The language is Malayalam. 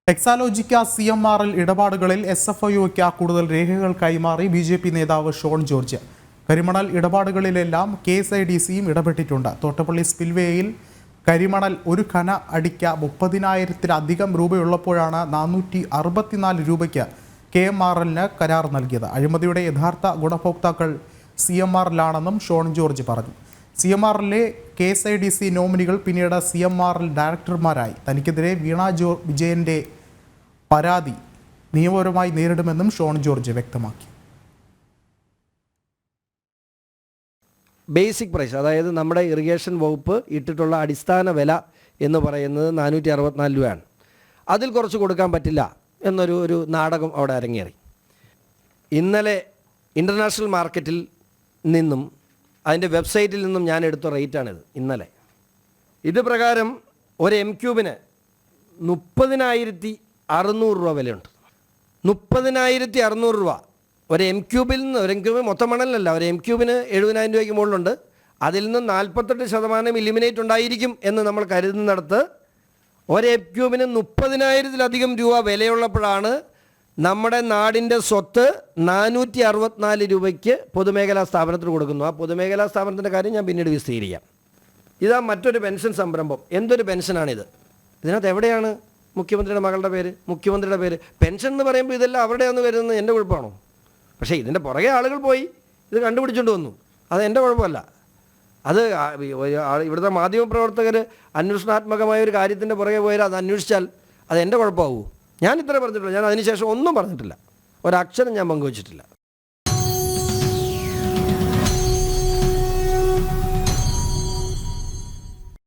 ടെക്സാലോജിക്ക CMRL ഇടപാടുകളിൽ SFIOയ്ക്ക് കൂടുതൽ രേഖകൾ കൈമാറി BJP നേതാവ് ഷോൺ ജോർജ്. കരിമണൽ ഇടപാടുകളിലെല്ലാം KSIDCയും ഇടപെട്ടിട്ടുണ്ട്. തോട്ടപ്പള്ളി സ്പിൽവേയിൽ കരിമണൽ ഒരു ഖന അടിക്ക 30,000-ലധികം രൂപയുള്ളപ്പോഴാണ് 464 രൂപയ്ക്ക് KMRLന് കരാർ നൽകിയത്. അഴിമതിയുടെ യഥാർത്ഥ ഗുണഭോക്താക്കൾ CMRLാണെന്നും ഷോൺ ജോർജ് പറഞ്ഞു. CMRLിലെ KSIDC നോമിനികൾ പിന്നീട് CMRL ഡയറക്ടർമാരായി. തനിക്കെതിരെ വീണ വിജയന്റെ പരാതി നിയമപരമായി നേരിടുമെന്നും ഷോൺ ജോർജ് വ്യക്തമാക്കി. ബേസിക് പ്രൈസ്, അതായത് നമ്മുടെ ഇറിഗേഷൻ വകുപ്പ് ഇട്ടിട്ടുള്ള അടിസ്ഥാന വില എന്ന് പറയുന്നത് 464 രൂപയാണ്. അതിൽ കുറച്ച് കൊടുക്കാൻ പറ്റില്ല എന്നൊരു നാടകം അവിടെ അരങ്ങേറി. ഇന്നലെ ഇൻ്റർനാഷണൽ മാർക്കറ്റിൽ നിന്നും അതിൻ്റെ വെബ്സൈറ്റിൽ നിന്നും ഞാൻ എടുത്ത റേറ്റാണിത്. ഇന്നലെ ഇത് പ്രകാരം ഒരു M3 30,600 രൂപ വിലയുണ്ട്. 30,600 രൂപ ഒരു M3 നിന്ന്, ഒരു M3 മൊത്തം മണലല്ല, ഒരു M3 70,000 രൂപയ്ക്ക് മുകളിലുണ്ട്. അതിൽ നിന്ന് 48% ഇലിമിനേറ്റ് ഉണ്ടായിരിക്കും എന്ന് നമ്മൾ കരുതുന്നിടത്ത് ഒരു M3 30,000-ലധികം രൂപ വിലയുള്ളപ്പോഴാണ് നമ്മുടെ നാടിൻ്റെ സ്വത്ത് 464 രൂപയ്ക്ക് പൊതുമേഖലാ സ്ഥാപനത്തിന് കൊടുക്കുന്നു. ആ പൊതുമേഖലാ സ്ഥാപനത്തിൻ്റെ കാര്യം ഞാൻ പിന്നീട് വിശദീകരിക്കാം. ഇതാ മറ്റൊരു പെൻഷൻ സംരംഭം. എന്തൊരു പെൻഷനാണിത്? ഇതിനകത്ത് എവിടെയാണ് മുഖ്യമന്ത്രിയുടെ മകളുടെ പേര്, മുഖ്യമന്ത്രിയുടെ പേര്? പെൻഷൻ എന്ന് പറയുമ്പോൾ ഇതെല്ലാം അവിടെയാണ് വരുന്നത്. എൻ്റെ കുഴപ്പമാണോ? പക്ഷേ ഇതിൻ്റെ പുറകെ ആളുകൾ പോയി ഇത് കണ്ടുപിടിച്ചുകൊണ്ട് വന്നു. അത് എൻ്റെ കുഴപ്പമല്ല. അത് ഇവിടുത്തെ മാധ്യമപ്രവർത്തകർ അന്വേഷണാത്മകമായ ഒരു കാര്യത്തിൻ്റെ പുറകെ പോയാൽ അത് അന്വേഷിച്ചാൽ അത് എൻ്റെ കുഴപ്പമാവൂ? ഞാൻ ഇത്ര പറഞ്ഞിട്ടുള്ളൂ. ഞാൻ അതിനുശേഷം ഒന്നും പറഞ്ഞിട്ടില്ല. ഒരക്ഷരം ഞാൻ പങ്കുവച്ചിട്ടില്ല.